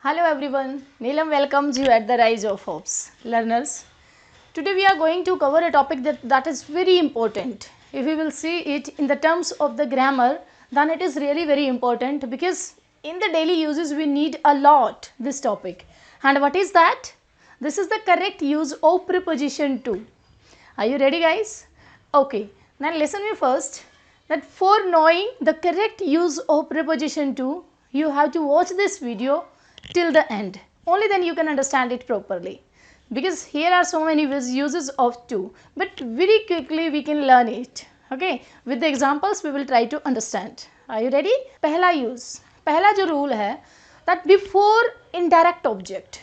Hello everyone, Neelam welcomes you at the Rise of Hopes. Learners, today we are going to cover a topic that is very important. If we will see it in the terms of the grammar, then it is really very important because in the daily uses we need a lot this topic. And what is that? This is the correct use of preposition to. Are you ready guys? Okay, now listen me first that for knowing the correct use of preposition to, you have to watch this video till the end. Only then you can understand it properly. Because here are so many uses of to, but very quickly we can learn it. Okay, with the examples we will try to understand. Are you ready? पहला use, पहला जो rule है that before indirect object,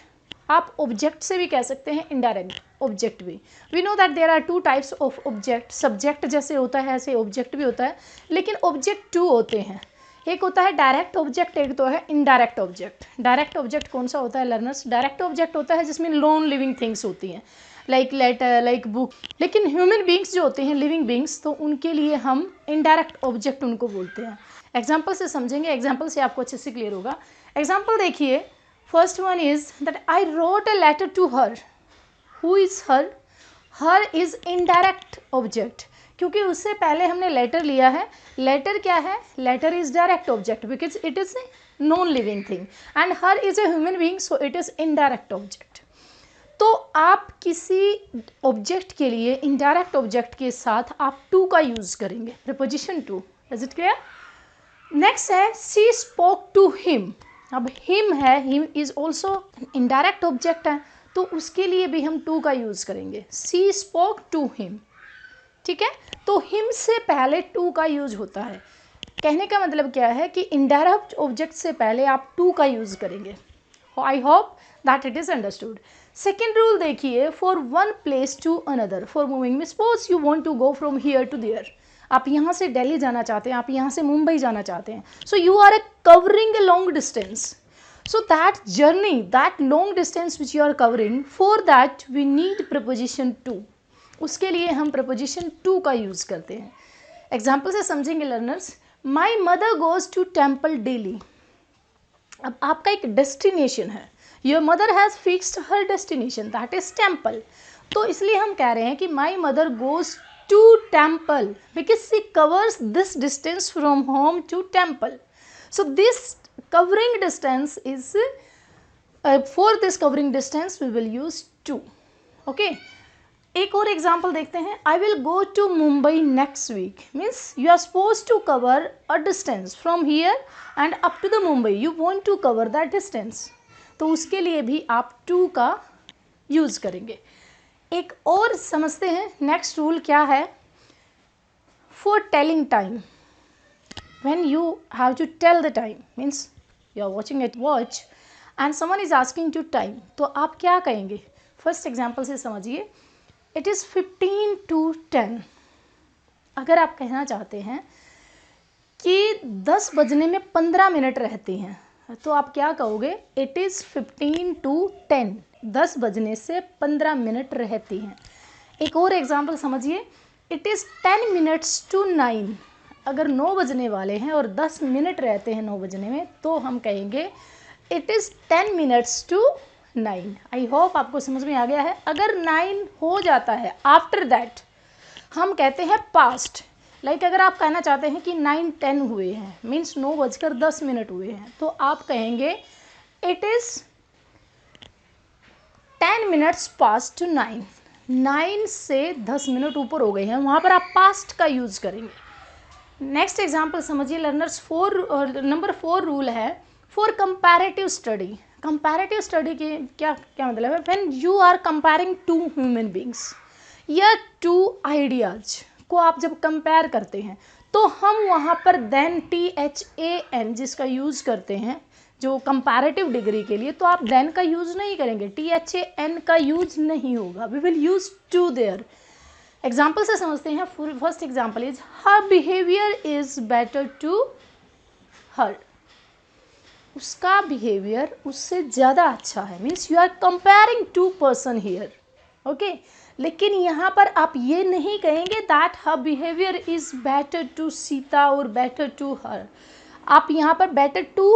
आप object से भी कह सकते हैं indirect object भी. We know that there are two types of object. Subject जैसे होता है ऐसे object भी होता है, लेकिन object two होते हैं. एक होता है डायरेक्ट ऑब्जेक्ट, एक तो है इनडायरेक्ट ऑब्जेक्ट. डायरेक्ट ऑब्जेक्ट कौन सा होता है लर्नर्स? डायरेक्ट ऑब्जेक्ट होता है जिसमें नॉन लिविंग थिंग्स होती हैं, लाइक लेटर, लाइक बुक. लेकिन ह्यूमन बींग्स जो होते हैं, लिविंग बींग्स, तो उनके लिए हम इनडायरेक्ट ऑब्जेक्ट उनको बोलते हैं. एग्जाम्पल से समझेंगे, एग्जाम्पल से आपको अच्छे से क्लियर होगा. एग्जाम्पल देखिए, first one is that I wrote a letter to her. Who is her? Her is indirect object, क्योंकि उससे पहले हमने लेटर लिया है. लेटर क्या है? Letter is direct object because it is non living thing and her is a human being, so it is indirect object. तो आप किसी ऑब्जेक्ट के लिए इनडायरेक्ट ऑब्जेक्ट के साथ आप टू का यूज करेंगे, preposition to. Is it clear? Next है शी स्पोक टू हिम. अब हिम है, him is also indirect object है, तो उसके लिए भी हम टू का यूज करेंगे. She spoke to him. ठीक है, तो हिम से पहले टू का यूज होता है. कहने का मतलब क्या है कि इनडायरेक्ट ऑब्जेक्ट से पहले आप टू का यूज करेंगे. I hope that it is understood. Second rule देखिए, for one place to another, for moving में suppose you want to go from here to there. आप यहाँ से दिल्ली जाना चाहते हैं, आप यहाँ से मुंबई जाना चाहते हैं, so you are covering a long distance. So that journey, that long distance which you are covering, for that we need preposition to. उसके लिए हम preposition to का यूज़ करते हैं. एग्जाम्पल से समझेंगे learners. My mother goes to temple daily. अब आपका एक डेस्टिनेशन है. Your mother has fixed her destination, that is temple. तो इसलिए हम कह रहे हैं कि my mother goes to temple because she covers this distance from home to temple. So this covering distance is for this covering distance we will use to. Okay, एक और example देखते हैं. I will go to Mumbai next week means you are supposed to cover a distance from here and up to the Mumbai. You want to cover that distance, तो उसके लिए भी आप to का यूज करेंगे. एक और समझते हैं. नेक्स्ट रूल क्या है? For telling time, when you have to tell the time means you are watching at watch and someone is asking to time, तो आप क्या कहेंगे? फर्स्ट एग्जाम्पल से समझिए. It is 15 to 10. अगर आप कहना चाहते हैं कि 10 बजने में 15 मिनट रहते हैं, तो आप क्या कहोगे? It is 15 to 10. 10 बजने से 15 मिनट रहती हैं. एक और एग्जाम्पल समझिए. It is 10 minutes to 9. अगर 9 बजने वाले हैं और 10 मिनट रहते हैं 9 बजने में, तो हम कहेंगे it is 10 minutes to 9. I hope आपको समझ में आ गया है. अगर 9 हो जाता है आफ्टर दैट हम कहते हैं पास्ट. लाइक अगर आप कहना चाहते हैं कि 9:10 हुए हैं मीन्स 9:10 हुए हैं, तो आप कहेंगे it is 10 minutes past to 9. 9 से 10 मिनट ऊपर हो गए हैं, वहाँ पर आप पास्ट का यूज़ करेंगे. नेक्स्ट एग्जाम्पल समझिए लर्नर्स. नंबर 4 रूल है for comparative study. Comparative study के क्या क्या मतलब है? When you are comparing two human beings या टू आइडियाज को आप जब कंपेयर करते हैं, तो हम वहाँ पर देन THAN जिसका यूज़ करते हैं जो कंपैरेटिव डिग्री के लिए, तो आप देन का यूज़ नहीं करेंगे, THAN का यूज़ नहीं होगा. We will use to there. Example से समझते हैं. First example is her behaviour is better to her. उसका बिहेवियर उससे ज़्यादा अच्छा है means you are comparing two person here. Okay, लेकिन यहाँ पर आप ये नहीं कहेंगे that her behaviour is better to Sita और बेटर टू हर. आप यहाँ पर बेटर टू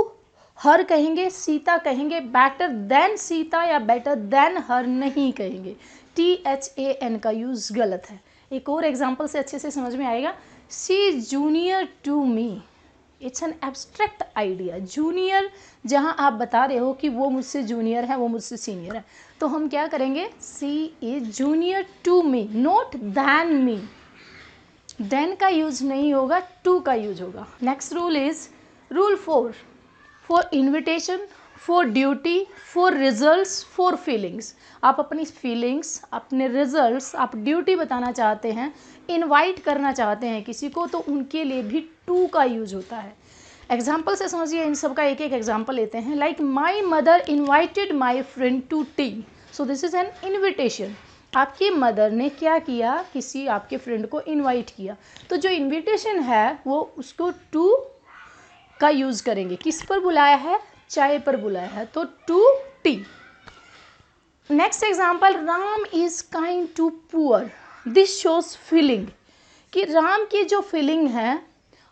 हर कहेंगे, सीता कहेंगे, बेटर देन सीता या बेटर देन हर नहीं कहेंगे। THAN का यूज़ गलत है। एक और एग्जाम्पल से अच्छे से समझ में आएगा। She junior to me, it's an abstract idea. Junior जहाँ आप बता रहे हो कि वो मुझसे जूनियर है, वो मुझसे सीनियर है, तो हम क्या करेंगे, she is junior to me, not than me. Then का यूज नहीं होगा, टू का यूज होगा। Next rule is rule 4, for invitation, for duty, for results, for feelings. आप अपनी फीलिंग्स, अपने रिजल्ट्स, आप ड्यूटी बताना चाहते हैं, इनवाइट करना चाहते हैं किसी को, तो उनके लिए भी टू का यूज होता है। एग्जाम्पल से समझिए, इन सब का एक एक एग्जाम्पल लेते हैं। Like my mother invited my friend to tea, so this is an invitation. आपकी मदर ने क्या किया, किसी आपके फ्रेंड को इनवाइट किया, तो जो इनविटेशन है वो उसको टू का यूज़ करेंगे। किस पर बुलाया है, चाय पर बुलाया है, तो to tea. Next example, Ram is kind to poor, this shows feeling, कि राम की जो फीलिंग है,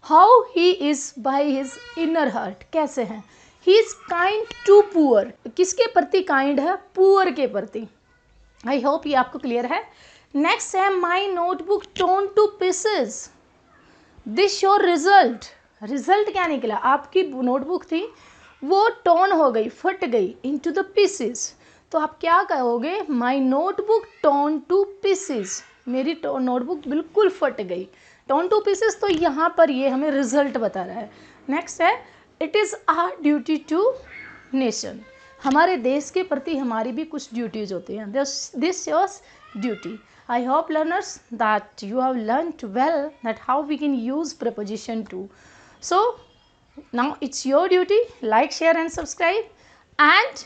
how he is by his inner heart, कैसे हैं, he is kind to poor, किसके प्रति काइंड है, पुअर के प्रति। आई होप ये आपको क्लियर है। नेक्स्ट है माई notebook tone two pieces, this your result. Result क्या निकला, आपकी नोटबुक थी वो टोन हो गई, फट गई, इनटू द पीसेस, तो आप क्या कहोगे, माई नोटबुक टोन टू पीसेस, मेरी नोटबुक बिल्कुल फट गई, टोन टू पीसेस, तो यहाँ पर ये हमें रिजल्ट बता रहा है। नेक्स्ट है it is our duty to nation, हमारे देश के प्रति हमारी भी कुछ ड्यूटीज होती हैं, this yours duty. I hope learners that you have learned well that how we can use preposition to. So now it's your duty, like, share and subscribe, and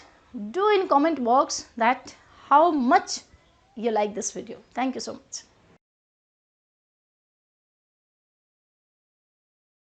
do in comment box that how much you like this video. Thank you so much.